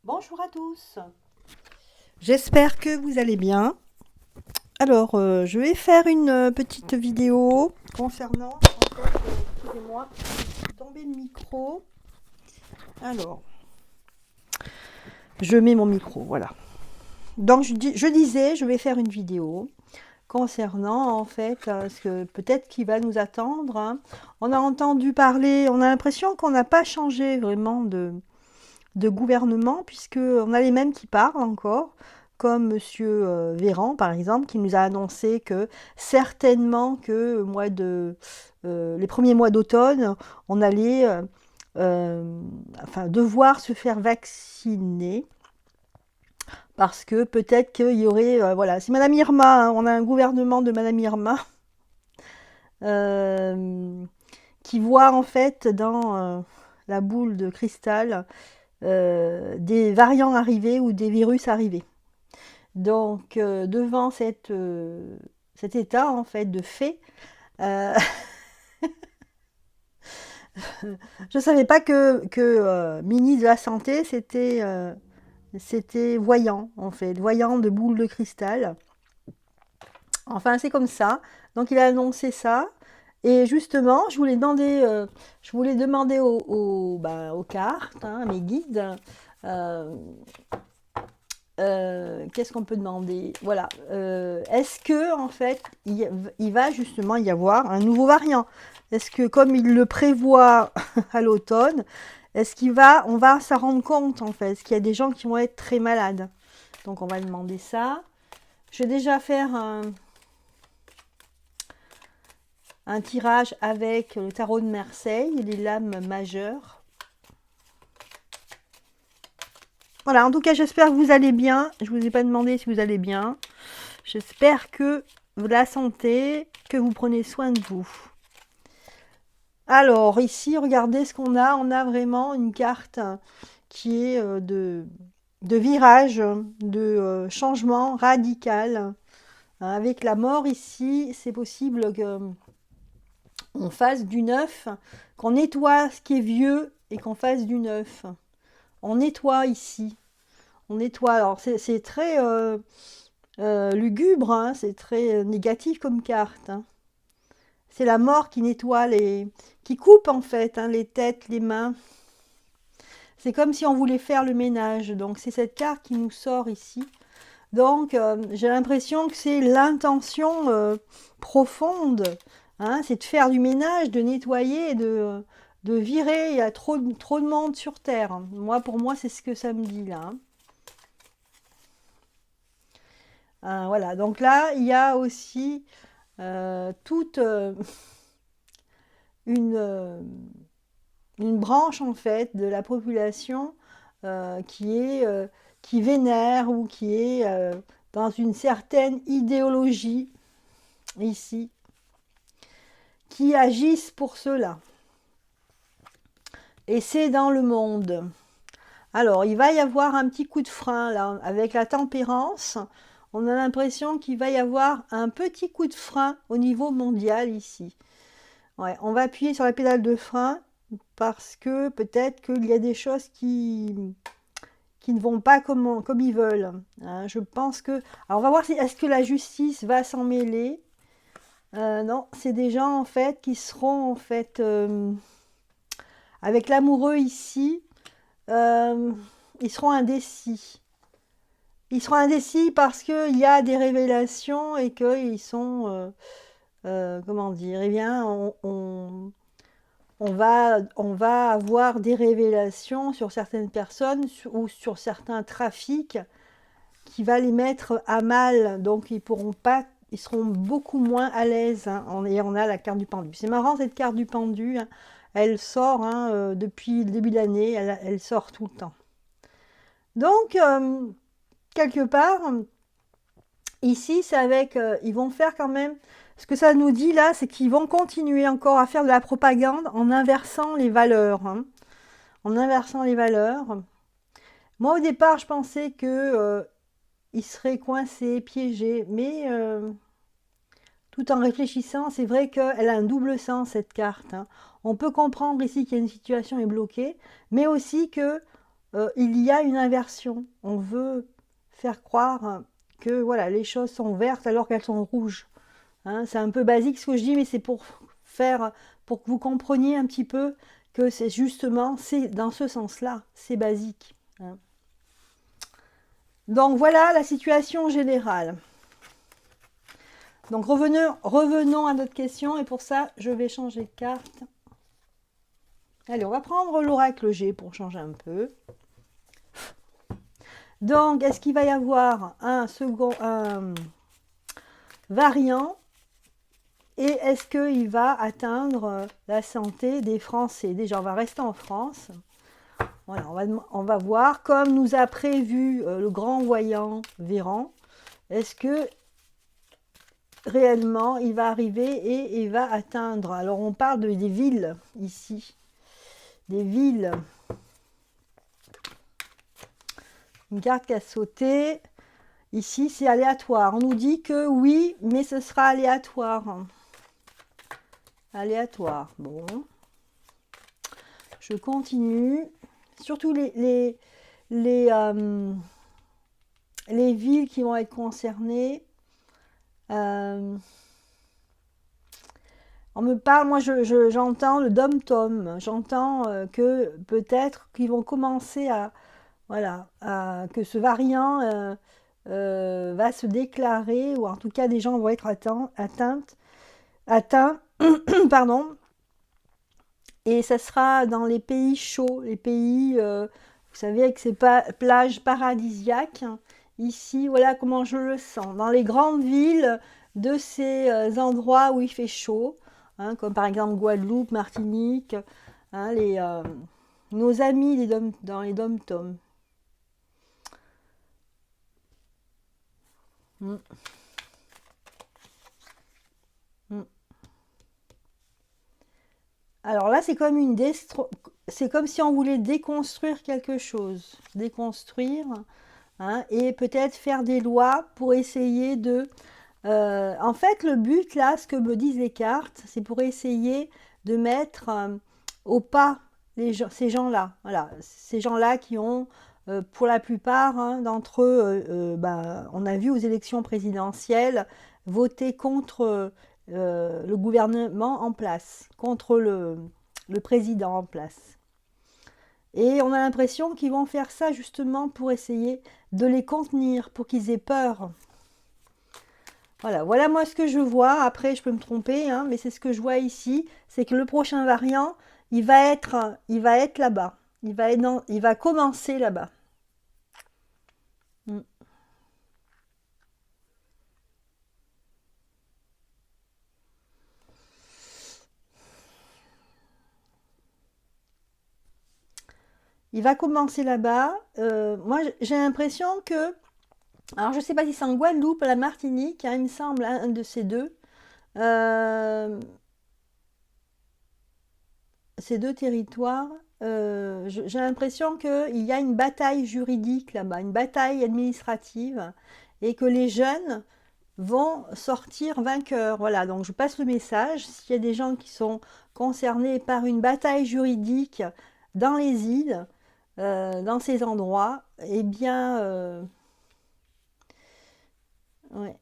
Bonjour à tous, j'espère que vous allez bien. Alors, je vais faire une petite vidéo concernant, excusez-moi, j'ai tombé le micro. Alors, je mets mon micro, voilà. Donc, je disais, je vais faire une vidéo concernant, en fait, ce que peut-être qui va nous attendre, hein. On a entendu parler, on a l'impression qu'on n'a pas changé vraiment de gouvernement, puisqu'on a les mêmes qui parlent encore, comme Monsieur Véran, par exemple, qui nous a annoncé que certainement que les premiers mois d'automne, on allait devoir se faire vacciner, parce que peut-être qu'il y aurait... voilà, c'est Madame Irma, hein, on a un gouvernement de Madame Irma, euh, qui voit en fait dans la boule de cristal des variants arrivés ou des virus arrivés. Donc, devant cet état en fait de fait, euh, je ne savais pas que ministre de la Santé, c'était voyant, en fait, voyant de boules de cristal. Enfin, c'est comme ça. Donc, il a annoncé ça. Et justement, je voulais demander aux cartes, hein, à mes guides, euh, qu'est-ce qu'on peut demander? Voilà. Est-ce que en fait, il va justement y avoir un nouveau variant? Est-ce que, comme il le prévoit à l'automne, on va s'en rendre compte en fait? Est-ce qu'il y a des gens qui vont être très malades? Donc, on va demander ça. Je vais déjà faire un tirage avec le tarot de Marseille et les lames majeures. Voilà, en tout cas, j'espère que vous allez bien. Je ne vous ai pas demandé si vous allez bien. J'espère que la santé, que vous prenez soin de vous. Alors, ici, regardez ce qu'on a. On a vraiment une carte qui est de virage, de changement radical. Avec la mort ici, c'est possible qu'on fasse du neuf, qu'on nettoie ce qui est vieux et qu'on fasse du neuf. On nettoie ici. On nettoie. Alors, c'est très lugubre, hein, c'est très négatif comme carte, hein. C'est la mort qui nettoie qui coupe en fait, hein, les têtes, les mains. C'est comme si on voulait faire le ménage. Donc c'est cette carte qui nous sort ici. Donc j'ai l'impression que c'est l'intention profonde, hein, c'est de faire du ménage, de nettoyer, de virer. Il y a trop de monde sur Terre. Pour moi, c'est ce que ça me dit là, hein. Voilà, donc là, il y a aussi toute une, euh, une branche en fait de la population qui vénère ou qui est dans une certaine idéologie ici, qui agissent pour cela. Et c'est dans le monde. Alors, il va y avoir un petit coup de frein là, avec la tempérance. On a l'impression qu'il va y avoir un petit coup de frein au niveau mondial ici. Ouais, on va appuyer sur la pédale de frein parce que peut-être qu'il y a des choses qui ne vont pas comme ils veulent, hein. Je pense que... Alors, on va voir si est-ce que la justice va s'en mêler. Non, c'est des gens en fait qui seront en fait avec l'amoureux ici. euh, Ils seront indécis. Ils seront indécis parce qu'il y a des révélations et qu'ils sont, comment dire, eh bien, on va avoir des révélations sur certaines personnes ou sur certains trafics qui va les mettre à mal. Donc, ils pourront pas, ils seront beaucoup moins à l'aise, hein. Et on a la carte du pendu. C'est marrant, cette carte du pendu, hein. Elle sort, hein, depuis le début de l'année, elle sort tout le temps. Donc, quelque part, ici, c'est avec... ils vont faire quand même... Ce que ça nous dit là, c'est qu'ils vont continuer encore à faire de la propagande en inversant les valeurs, hein. En inversant les valeurs. Moi, au départ, je pensais que ils seraient coincés, piégés, mais tout en réfléchissant, c'est vrai qu'elle a un double sens, cette carte, hein. On peut comprendre ici qu'il y a une situation est bloquée, mais aussi que il y a une inversion. On veut faire croire que voilà, les choses sont vertes alors qu'elles sont rouges. Hein, c'est un peu basique ce que je dis, mais c'est pour que vous compreniez un petit peu que c'est justement, c'est dans ce sens-là, c'est basique. Hein. Donc voilà la situation générale. Donc revenons à notre question, et pour ça, je vais changer de carte. Allez, on va prendre l'oracle G pour changer un peu. Donc, est-ce qu'il va y avoir un variant, et est-ce qu'il va atteindre la santé des Français? Déjà, on va rester en France. Voilà, on va voir, comme nous a prévu le grand voyant Véran, est-ce que réellement il va arriver et il va atteindre. Alors, on parle des villes ici. Des villes. Une carte qui a sauté. Ici, c'est aléatoire. On nous dit que oui, mais ce sera aléatoire. Aléatoire. Bon. Je continue. Surtout les villes qui vont être concernées. On me parle, moi j'entends le dom-tom. J'entends que peut-être qu'ils vont commencer à... Voilà, que ce variant va se déclarer, ou en tout cas des gens vont être atteints, pardon, et ça sera dans les pays chauds, les pays, vous savez, avec ces plages paradisiaques. Ici, voilà comment je le sens. Dans les grandes villes de ces endroits où il fait chaud, hein, comme par exemple Guadeloupe, Martinique, hein, nos amis dans les dom-toms. Mm. Mm. Alors là, c'est comme si on voulait déconstruire quelque chose. Déconstruire, hein, et peut-être faire des lois pour essayer de... en fait, le but, là, ce que me disent les cartes, c'est pour essayer de mettre au pas ces gens-là. Voilà, ces gens-là qui ont, pour la plupart hein, d'entre eux, on a vu aux élections présidentielles, voté contre le gouvernement en place, contre le président en place. Et on a l'impression qu'ils vont faire ça justement pour essayer de les contenir, pour qu'ils aient peur. Voilà moi ce que je vois. Après, je peux me tromper, hein, mais c'est ce que je vois ici. C'est que le prochain variant, il va être là-bas. Il va commencer là-bas. Mm. Il va commencer là-bas. Moi, j'ai l'impression que... Alors, je ne sais pas si c'est en Guadeloupe, la Martinique, hein, il me semble, un de ces deux. Ces deux territoires, j'ai l'impression qu'il y a une bataille juridique là-bas, une bataille administrative, et que les jeunes vont sortir vainqueurs. Voilà, donc je passe le message. S'il y a des gens qui sont concernés par une bataille juridique dans les îles, dans ces endroits, eh bien, ouais.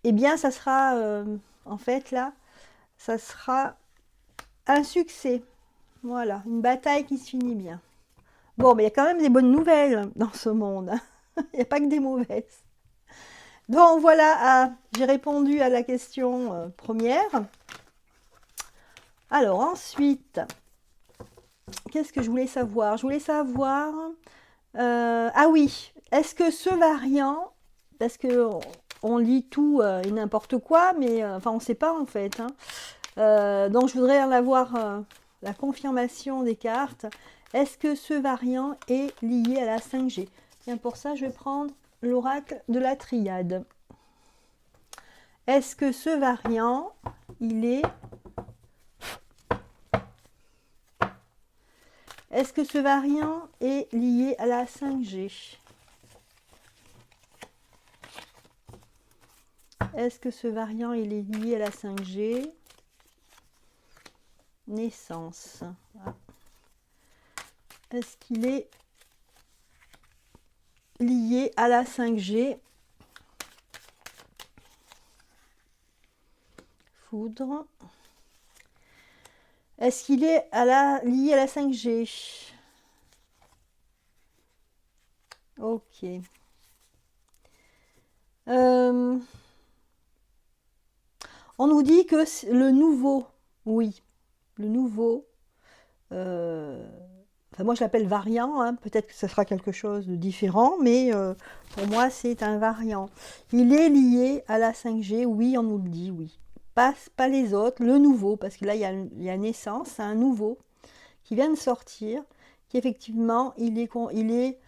Eh bien, ça sera, en fait, là, ça sera un succès. Voilà, une bataille qui se finit bien. Bon, mais il y a quand même des bonnes nouvelles dans ce monde. Il n'y a pas que des mauvaises. Donc voilà, j'ai répondu à la question première. Alors ensuite, qu'est-ce que je voulais savoir? Je voulais savoir... ah oui, est-ce que ce variant, parce que on lit tout et n'importe quoi, mais enfin on ne sait pas en fait. Hein. Donc je voudrais en avoir la confirmation des cartes. Est-ce que ce variant est lié à la 5G? Bien, pour ça, je vais prendre l'oracle de la triade. Est-ce que ce variant, il est... Est-ce que ce variant est lié à la 5G? Est-ce que ce variant, il est lié à la 5G? Naissance. Est-ce qu'il est lié à la 5G. Foudre. Est-ce qu'il est lié à la 5G? Ok. On nous dit que le nouveau, oui, le nouveau, enfin moi je l'appelle variant, hein, peut-être que ce sera quelque chose de différent, mais pour moi c'est un variant. Il est lié à la 5G, oui, on nous le dit, oui. Pas les autres, le nouveau, parce que là il y a naissance, c'est un nouveau qui vient de sortir, qui effectivement il est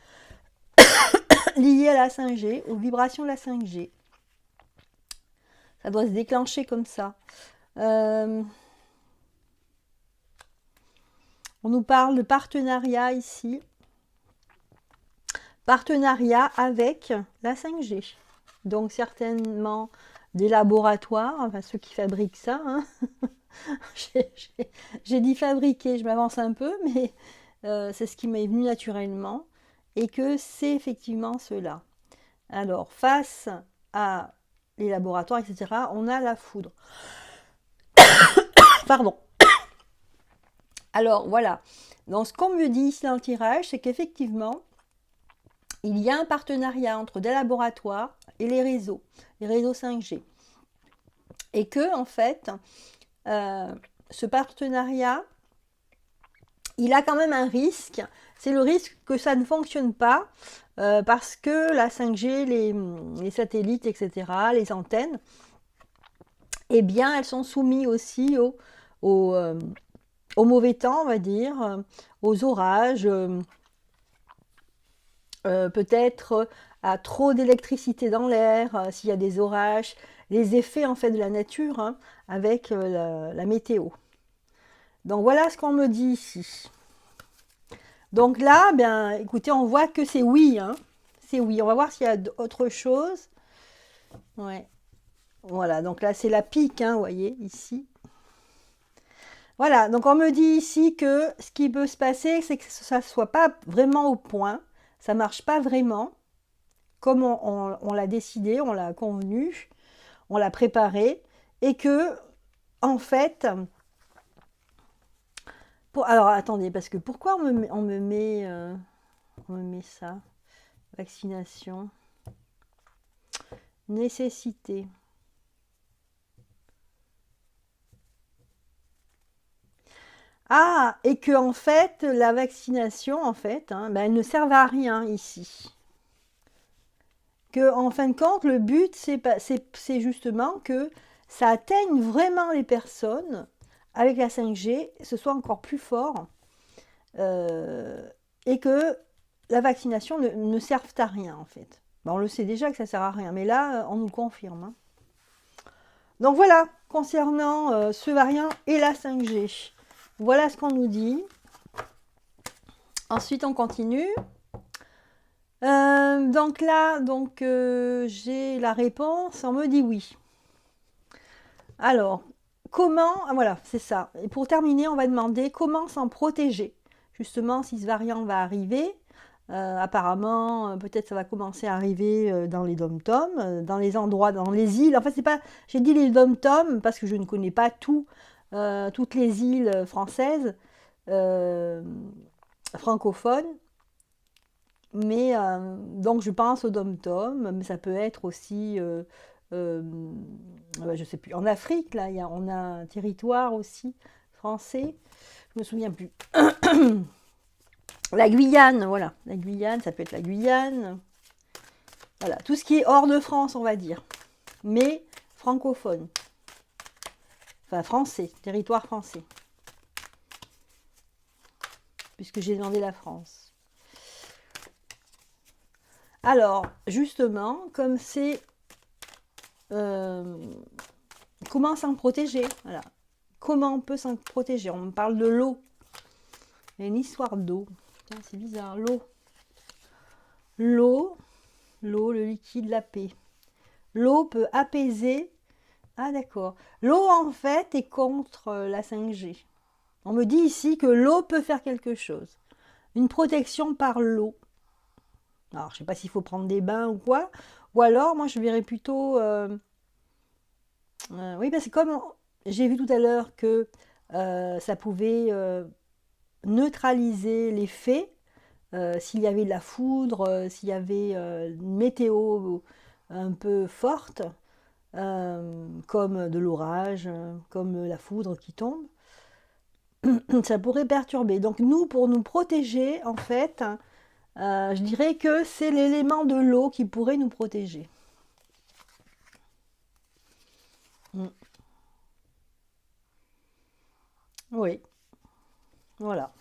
lié à la 5G, aux vibrations de la 5G. Ça doit se déclencher comme ça. On nous parle de partenariat ici. Partenariat avec la 5G. Donc certainement des laboratoires, enfin ceux qui fabriquent ça. Hein. J'ai dit fabriquer, je m'avance un peu, mais c'est ce qui m'est venu naturellement. Et que c'est effectivement cela. Alors, face à les laboratoires, etc., on a la foudre. Pardon. Alors, voilà. Donc, ce qu'on me dit ici dans le tirage, c'est qu'effectivement, il y a un partenariat entre des laboratoires et les réseaux 5G. Et que, en fait, ce partenariat, il a quand même un risque. C'est le risque que ça ne fonctionne pas parce que la 5G, les satellites, etc., les antennes, eh bien, elles sont soumises aussi au mauvais temps, on va dire, aux orages, peut-être à trop d'électricité dans l'air, s'il y a des orages, les effets en fait de la nature hein, avec la météo. Donc voilà ce qu'on me dit ici. Donc là, bien, écoutez, on voit que c'est oui. Hein. C'est oui. On va voir s'il y a autre chose. Ouais. Voilà, donc là, c'est la pique, hein, vous voyez, ici. Voilà, donc on me dit ici que ce qui peut se passer, c'est que ça ne soit pas vraiment au point. Ça ne marche pas vraiment comme on l'a décidé, on l'a convenu, on l'a préparé. Et que, en fait... alors, attendez, parce que pourquoi on me met ça? Vaccination. Nécessité. Ah, et que en fait, la vaccination, en fait, hein, ben, elle ne sert à rien ici. Que en fin de compte, le but, c'est justement que ça atteigne vraiment les personnes avec la 5G, ce soit encore plus fort, et que la vaccination ne serve à rien, en fait. Ben, on le sait déjà que ça ne sert à rien, mais là, on nous le confirme. Hein. Donc voilà, concernant ce variant et la 5G. Voilà ce qu'on nous dit. Ensuite, on continue. Donc là, j'ai la réponse. On me dit oui. Alors, comment... Ah, voilà, c'est ça. Et pour terminer, on va demander comment s'en protéger. Justement, si ce variant va arriver. Apparemment, peut-être ça va commencer à arriver dans les dom-toms, dans les endroits, dans les îles. En fait, c'est pas... J'ai dit les dom-toms parce que je ne connais pas toutes les îles françaises francophones. Mais donc je pense au dom-tom, mais ça peut être aussi, je sais plus, en Afrique, là, on a un territoire aussi français, je me souviens plus. La Guyane, voilà, la Guyane, ça peut être la Guyane. Voilà, tout ce qui est hors de France, on va dire, mais francophone. Enfin, français, territoire français. Puisque j'ai demandé la France. Alors, justement, comme c'est... comment s'en protéger? Voilà. Comment on peut s'en protéger? On me parle de l'eau. Il y a une histoire d'eau. C'est bizarre, l'eau. L'eau, le liquide, la paix. L'eau peut apaiser... Ah d'accord. L'eau, en fait, est contre la 5G. On me dit ici que l'eau peut faire quelque chose. Une protection par l'eau. Alors, je sais pas s'il faut prendre des bains ou quoi. Ou alors, moi, je verrais plutôt... oui, parce que comme j'ai vu tout à l'heure que ça pouvait neutraliser l'effet, s'il y avait de la foudre, s'il y avait une météo un peu forte, comme de l'orage, comme la foudre qui tombe, ça pourrait perturber. Donc nous, pour nous protéger, en fait, je dirais que c'est l'élément de l'eau qui pourrait nous protéger. Mm. Oui, voilà.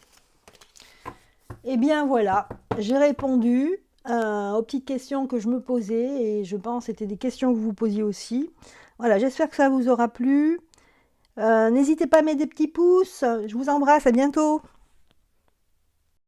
Eh bien voilà, j'ai répondu aux petites questions que je me posais et je pense que c'était des questions que vous vous posiez aussi. Voilà, j'espère que ça vous aura plu. N'hésitez pas à mettre des petits pouces. Je vous embrasse, à bientôt.